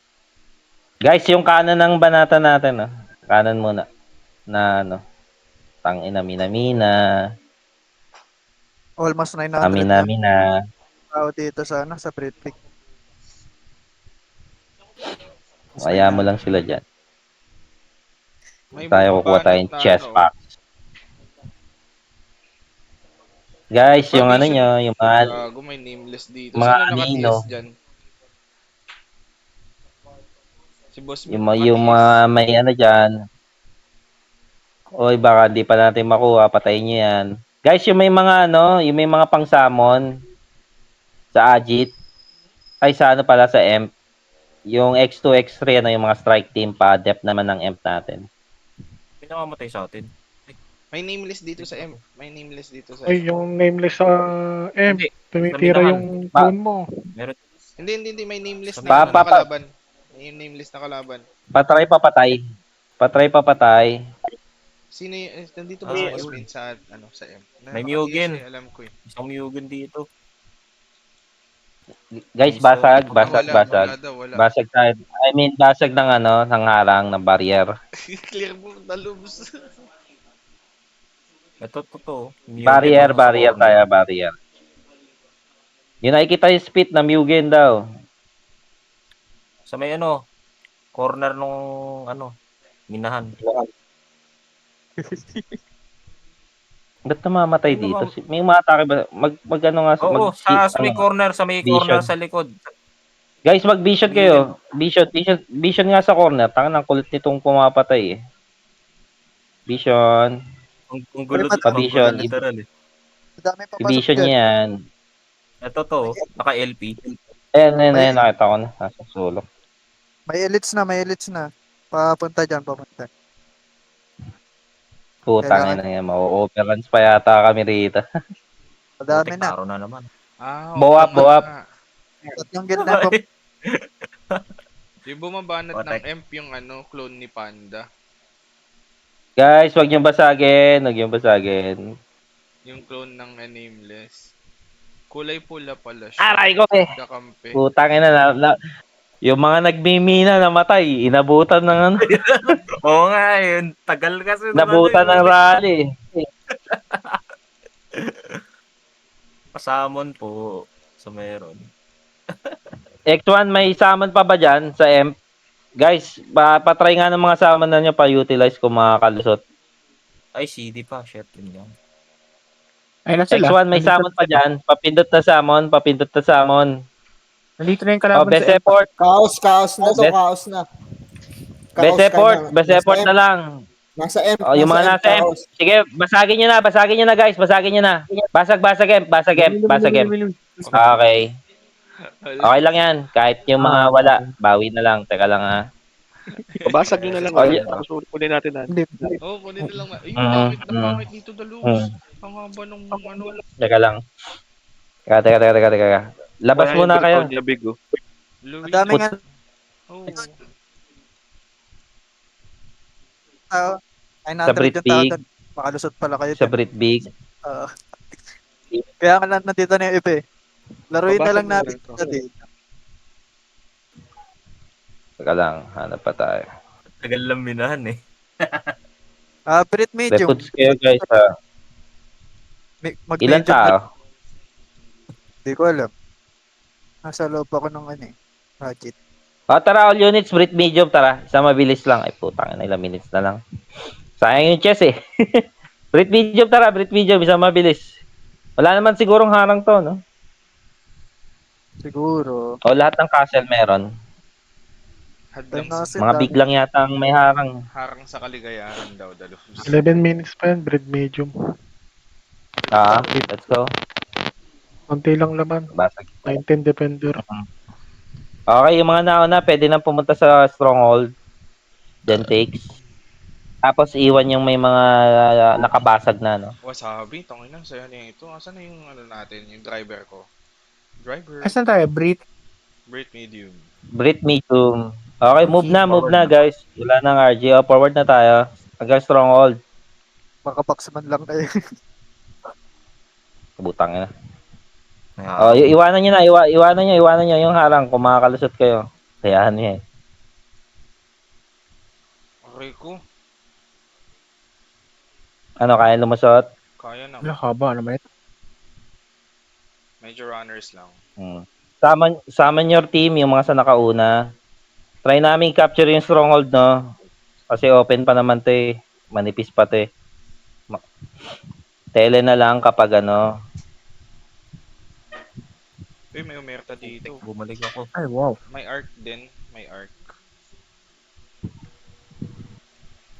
Guys, yung kanan ng banata natin, kanan muna. Na ano, tangina mina. Almost 900 Mina. tao dito sa ano, sa Britvic. Kaya mo lang sila dyan. May Tayo kukuha bumabanat tayong na chest ano, pack. Guys, yung ano Vision. nyo, yung mga Gago, may nameless dito. mga Sino anino. naka-TS dyan? Si Boss Smith yung mga may ano dyan. Oy, baka di pa natin makuha, patayin nyo yan. Guys, yung may mga ano, yung may mga pang-summon sa Agit, ay sa ano pala, sa EMP. Yung X2, X3, ano, yung mga strike team pa, depth naman ng EMP natin. Pinakamatay sa atin. May nameless dito sa M. May nameless dito sa Ay, M. yung nameless sa Hindi. tumitira Saminahan. yung clone mo. Meron. Hindi. May nameless Sa na ano, Papa- nakalaban. May nameless na kalaban. Patry papatay. Sino yung, nandito Ah, ba si Boss yun. Smith sa, ano, sa M? May Naka-TS Mugen. alam ko eh. Isang Mugen dito. Guys, Isa. basag. Wala daw, wala. Basag tayo. I mean, basag ng ano, ng harang, ng barrier. Clear mo na lubos. Ito, totoo. Barrier tayo, barrier. Yun nakikita yung speed na Mugen daw. Sa may ano, corner nung ano, minahan. Ba't namamatay Ano dito? ba? May umatake ba? Mag ano nga, Oo, sa may corner, Vision. sa likod. Guys, mag-vision kayo. Vision nga sa corner. Tangan ang kulit nitong pumapatay eh. Vision. Ang gulo Pa-vision. literal eh. Dami pa pasok I-vision dyan. niya yan. Ito to, naka-LP. Ayan, nakita ko na. Nasa sulok. May elites na. Papunta dyan. Putang ina yan. Mau-overruns pa yata kami rito. Madami na. Taro na naman. Blow up. Tatlong guild na po. Yung bumabanat Otek. ng M yung ano, clone ni Panda. Guys, wag niyong basagin. Yung clone ng nameless. Kulay pula pala siya. Aray ko eh. Kakampi. Putang ina na. Yung mga nagmimina namatay. Inabutan ng ano. Oo nga, yun. Tagal kasi. Inabutan ng rally. Pasamon po. So meron. X1, may summon pa ba dyan sa M? Guys, patry nga ng mga summon na nyo pa-utilize kung makakalusot. Ay, CD pa. Shit, yun yan. Ayun na sila. X1, may summon pa dyan. Papindot na summon. Nandito na yung kalaban Best sa effort. Chaos na to, chaos na. Best effort na lang. Nasa M. Yung mga nasa M. Sige, basagin nyo na guys. Basag, M. Okay. Okay lang yan. Kahit yung mga wala, bawi na lang. Teka lang ha. Pabasag nyo na lang. Kunin natin na. Kunin na lang. Mm, Bakit dito dalawos? Ang haba nung ano. Teka lang. Teka. Labas muna kayo. Madami nga. Tao. Ay, Sa Britbig. Makalusot pala kayo. Sa Britbig. Kaya nga lang nandito na yung iba eh. Laruin na lang natin Pabasag ito dito. Teka lang. Hanap pa tayo. Tagal lang minahan eh. Brit medium. Reputs kayo guys ha. Ilan tao? Hindi ko alam. Nasa loob ako ng ano eh. Budget. Tara, all units, Brit medium, tara. Isa mabilis lang. Ay, putang ina, ilang minutes na lang. Sayang yung chess eh. Brit medium, isa mabilis. Wala naman sigurong harang to, no? Siguro. O lahat ng castle meron. Hadlang Tayo na sa, kasi Mga dami. big lang yata ang may harang. harang sa kaligayahan daw, Dalus. 11 minutes pa yan, bread medium. Let's go. Konti lang laman. Basag. 19 defender. Okay, yung mga nauna, pwede na pumunta sa stronghold. Then takes. Tapos iwan yung may mga nakabasag na, no? Wasabi, tangin na, saya niya ito. Asan na yung ano natin, yung driver ko? Driver, Asan tayo? Brit? Brit medium. Brit medium. Okay, move na, guys. Wala nang RG. Oh, forward na tayo. Hanggang stronghold. Makapaksman lang kayo. Butang na. Kaya, Iwanan nyo na. Iwanan nyo yung harang kung makakalusot kayo. Kayaan nyo eh. Okay ko, Ano, kaya lumusot? kaya na. Wala, haba naman ito. Medyo runners lang. Summon your team, yung mga sa nakauna. Try namin capture yung stronghold, no? Kasi open pa naman to eh. Manipis pa to eh. Tele na lang kapag ano. Uy, may umerta dito. bumalik ako. Ay, wow. May arc din, may arc.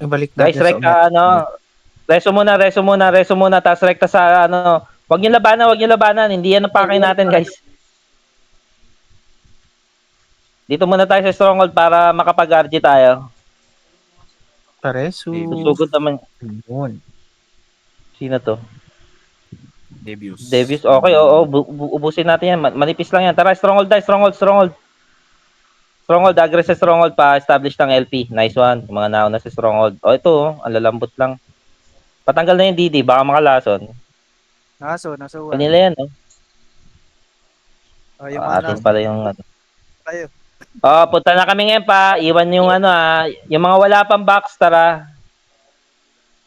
Ibalik Guys, natin rekta ano. Reso muna. Tapos rekta sa ano. Huwag nyo labanan. Hindi yan ang pakay natin, guys. Dito muna tayo sa stronghold para makapag-RG tayo. Paresu. Susugod naman. Yun. Sino to? Debius. Davis, okay, oo. Ubusin natin yan. Manipis lang yan. Tara, stronghold tayo. Stronghold. Aggress sa stronghold pa. Establish ng LP. Nice one. Yung mga nauna sa stronghold. Ito, ang lalambot lang. Patanggal na yung DD. Baka makalason. Naso. Kanila yan, no? Yung mga Atin naso. pala yung ano. Tayo. Punta na kami ngayon pa. Iwan yung ano yung mga wala pang box, tara.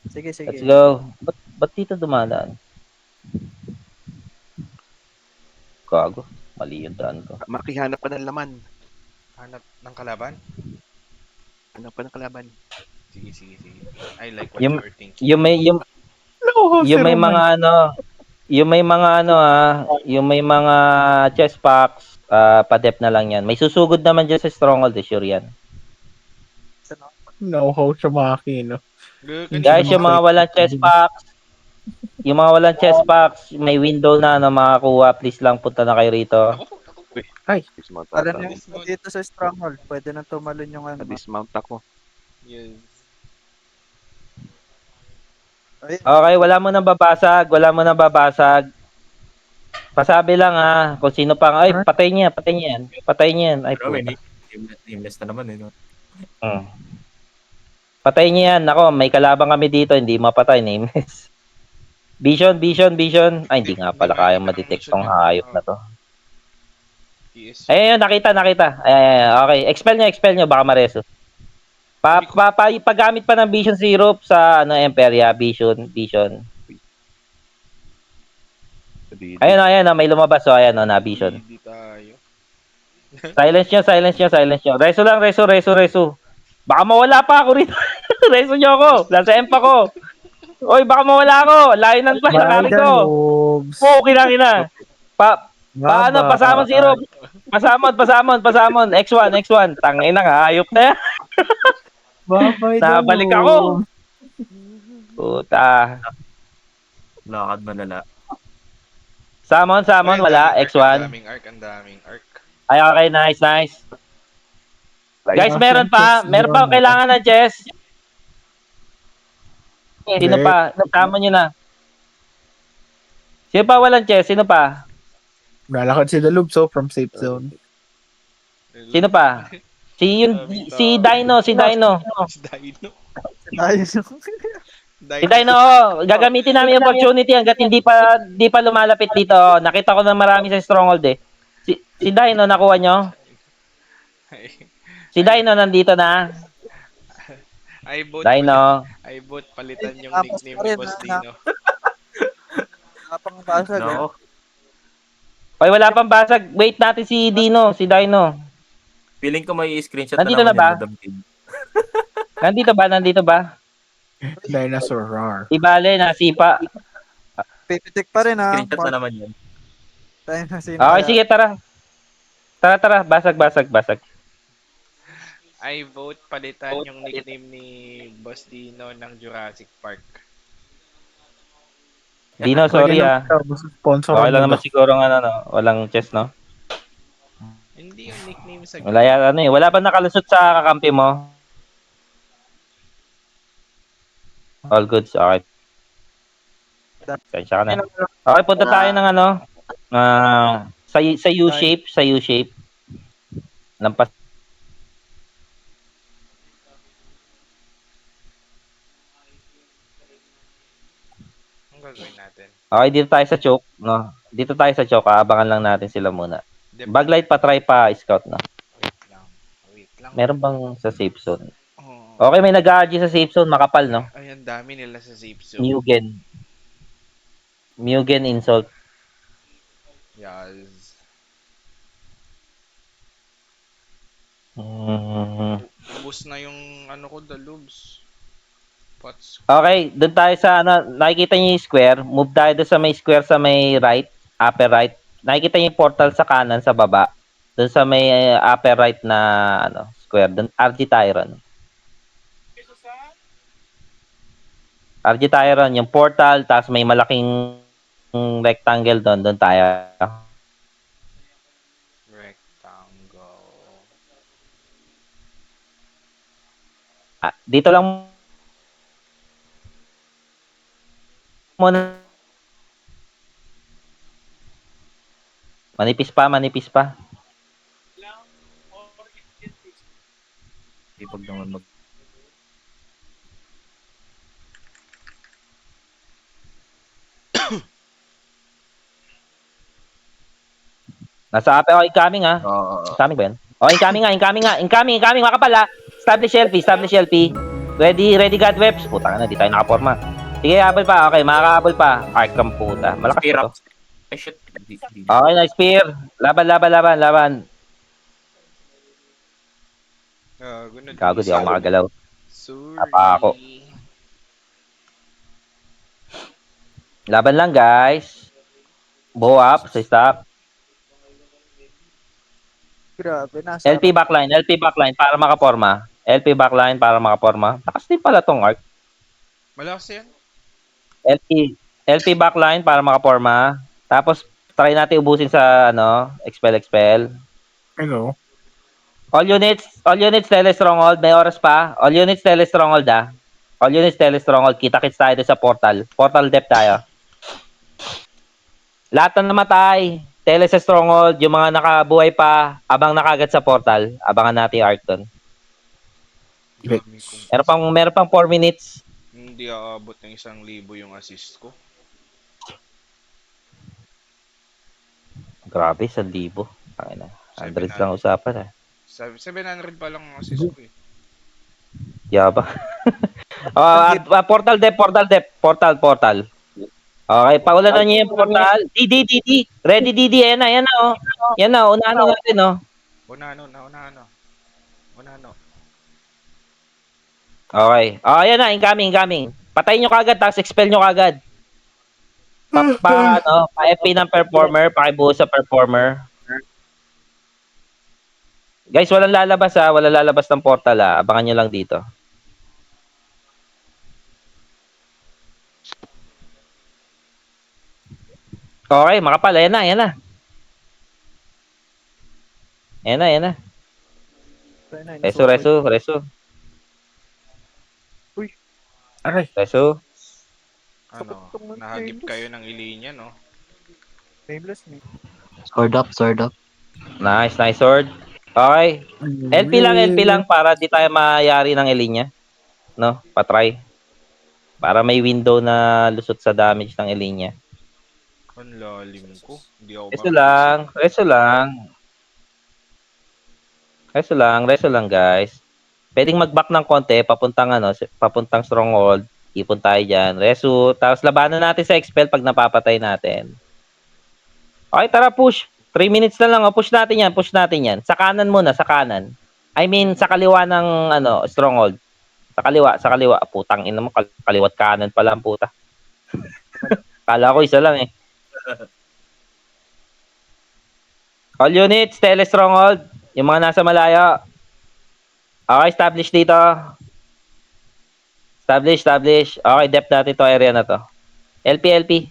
Sige. Let's go. Ba't dito dumadaan? Gago. Mali yung daan ko. Makihanap ka ng laman. Hanap ng kalaban? Hanap ka ng kalaban. Sige. I like what Yung- you're thinking. Yung may mga chest packs, pa-dep na lang yan. May susugod naman dyan sa stronghold, sure yan. Know-how siya makino. Guys, yung mga walang chest packs, may window na makakuha. Please lang, punta na kayo rito. Dismount Para ata. na dito sa stronghold, pwede nang tumalon yung ano. Dismount ako. Yes. Ay, Okay, wala mo nang babasag. Pasabi lang kung sino pang, ay, patay niya yan. Ay, Pero puta. nameless na naman eh. No? Patay niya yan. Ako, may kalabang kami dito, hindi mapatay, nameless. Vision. Ay, hindi nga pala kaya ma-detect tong hayop na to. Yes. Ayun, nakita. Okay, expel nyo, baka mareso. Paggamit pa ng Vision Syrup sa Emperia, Vision. Ayun, may lumabas, ayan, na Vision. Hindi tayo. Silence nyo. Reso lang. Baka mawala pa ako rito. Reso nyo ako. Nasa empa ko. Oy, baka mawala ako. Layo ng nakari ko. Kinakina. Pasamon syrup. Pasamon. X1. Tangina nga, hayop na yan. Babay Nabalik ako. Puta. Lakad malala. Samon, wala. X1. Ang daming arc. Ay, okay, nice. Guys, meron pa kailangan ng chest. Sino pa? Tama nyo na. Sino pa walang chest? Sino pa? Lalakad si Dalubso from safe zone. Sino pa? Si Dino. Si Dino. Ayun. Gagamitin namin yung opportunity hanggat hindi pa lumalapit dito. Nakita ko na marami sa stronghold eh. Si Dino, nakuha nyo? Si Dino nandito na. Dino. Palitan yung Tapos nickname pa ni rin, Boss Dino. Kapang basag eh. No. Ay, wala pang basag. Wait natin si Dino. Feeling ko may screenshot Nandito na na ba? naman yung Nandito ba? Dinosaur roar. Di bale, nasipa. Pipitik pa rin ha. Screenshot na naman yan. Tayo na sino Okay, kaya. sige, tara. Tara. Basag. I vote palitan yung nickname ni Boss Dino ng Jurassic Park. Dino, sorry ah. Sponsor Okay lang naman siguro ng ano, no? Walang chess, no? Hindi yung nickname sa Wala yan, ano eh. Wala ba nakalusot sa kakampi mo? All goods, okay. Sensya ka na. Okay, punta tayo ng ano, sa U-shape. Lampas. Ang gagawin natin. Okay, dito tayo sa choke, no? Dito tayo sa choke, aabangan lang natin sila muna. Dep- Baglight pa, try pa, scout na. Wait lang. Meron bang sa safe zone? Oh. Okay, may nag-RG sa safe zone, makapal, no? Ay, ang dami nila sa safe zone. Mugen insult. Yes. Ubus na yung ano ko, the lubs. Pots. Okay, doon tayo sa ano, nakikita niyo yung square, move tayo doon sa may square sa may right, upper right. Nakikita niyo yung portal sa kanan sa baba. Doon sa may upper right na ano, square, doon RG Tyron. RG Tyron, yung portal, tapos may malaking rectangle doon tayo. Rectangle. Dito lang muna. Manipis pa. Di pag naman mag... Nasa upper, incoming ah. Incoming ba yan? Incoming, makapal ah. Establish LP. Ready God Webs. Puta ka na, di tayo nakaporma. Sige, habol pa. Okay, makakahabol pa. Arkham puta. Malakas Spear pa up. to. Ay, shit. Okay, nice spear. Laban. Gago, di ako makagalaw. Sorry. Apa ako. Laban lang, guys. Bow up sa stop. Grabe, nasa LP backline para makaporma. Lakas din pala tong arc. Malakas yan. LP backline para makaporma. Tapos try natin ubusin sa ano, expel. Hello. All units tele stronghold, may oras pa. All units tele stronghold ah. Kita-kits tayo doon sa portal. Portal depth tayo. Lahat na namatay. Tele sa stronghold, yung mga nakabuhay pa, abang nakagad sa portal. Abangan natin yung arc doon. Meron pang 4 minutes. Hindi aabot ng 1,000 yung assist ko. Grabe, 1,000. Tangina. 100 lang usapan eh. 700 pa lang ang assist ko eh. Yaba. Portal depth. Okay, paulan na niyo yung portal. DD. Ready DD. Yan na oh. Yan na, unahan na natin oh. Unano. Okay. Yan na, incoming. Patayin nyo kagad, tapos expel nyo kagad. Pa-FP ng performer, pakibuo sa performer. Guys, walang lalabas ng portal ah. Abangan nyo lang dito. Okay, makapal. Ayan na. Reso. Uy. Aray. Reso. Ano, nahagip kayo ng ilinya, no? Nameless me. Sword up. Nice sword. Okay. LP lang para di tayo mayari ng Elinya. No, patry. Para may window na lusot sa damage ng Elinya. Ang lalim ko. Hindi ako Reso lang guys. Pwedeng mag-back ng konti papuntang stronghold. Ipon tayo diyan. Reso, tapos labanan natin sa expel pag napapatay natin. Okay, tara push. 3 minutes na lang, push natin yan. Sa kanan muna, sa kanan. I mean, sa kaliwa ng stronghold. Sa kaliwa. Putang ina mo, kaliwat kanan pala ang puta. Kala ko isa lang eh. All units, tele stronghold. Yung mga nasa malayo. Okay, establish dito. Establish. Okay, depth natin to area na to. LP.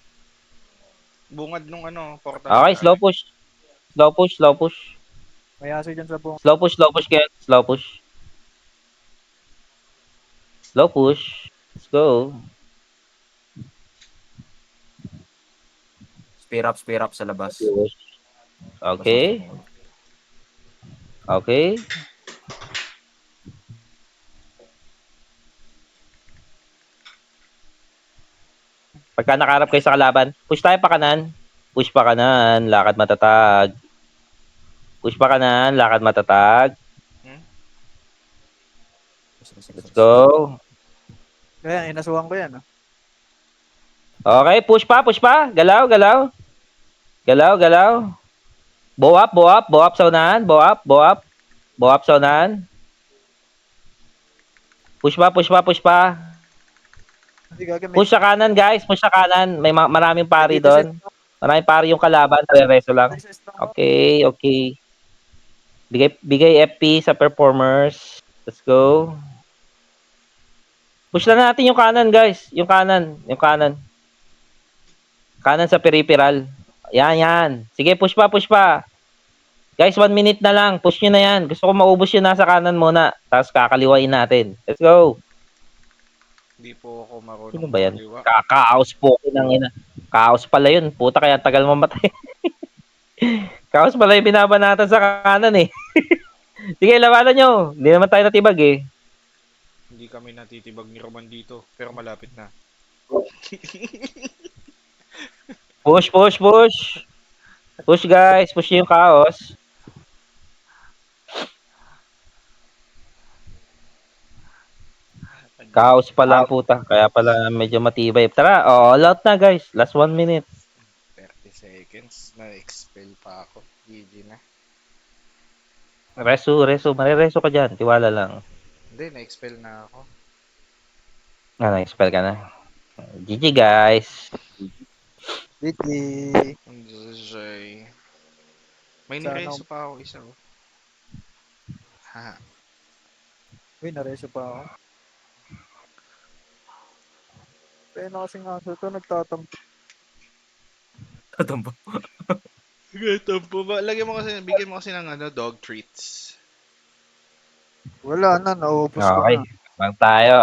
Bungad nung portal. Okay, slow push. May aso dyan sa buong. Slow push kayo. Slow push. Let's go. Spear up sa labas. Okay. Pagka nakaharap kayo sa kalaban, push tayo pa kanan. Lakad matatag. Let's go. Kaya, inasuhan ko yan. Okay, push pa. Galaw. Bow up sa unahan. Bow up sa unahan. Push pa. Hindi gagamit. Push sa kanan, guys. May maraming pari doon. Maraming pari yung kalaban. Reso lang. Okay. Bigay FP sa performers. Let's go. Push na natin yung kanan, guys. Yung kanan. Kanan sa peripheral. Yan. Sige, push pa. Guys, 1 minute na lang. Push nyo na yan. Gusto ko maubos yun nasa kanan muna. Tapos kakaliwain natin. Let's go. Hindi po ako marunong Sino ba yan? kaliwa. Kakaos po. Kaos pala yun. Puta, kaya tagal mamatay. Kaos pala yung binabanatan sa kanan eh. Sige, labanan nyo. Hindi naman tayo natibag eh. Hindi kami natitibag ni Roman dito, pero malapit na. Push. Push guys. Push yung kaos. Kaos pala puta. Kaya pala medyo matibay. Tara, all out na guys. Last 1 minute. 30 seconds, na-expel pa ako. GG na. Reso. Marireso ka dyan. Tiwala lang. Hindi, na-expel na ako. Na-expel ka na. GG guys. GG. May nireso pa ako isa. Ha. Uy, nareso pa ako. Kaya na kasing aso ito, nagtatampo. Tatampo. Lagyan mo kasi, bigyan mo kasi ng dog treats. Wala na, naubos ko Okay. na. Abang tayo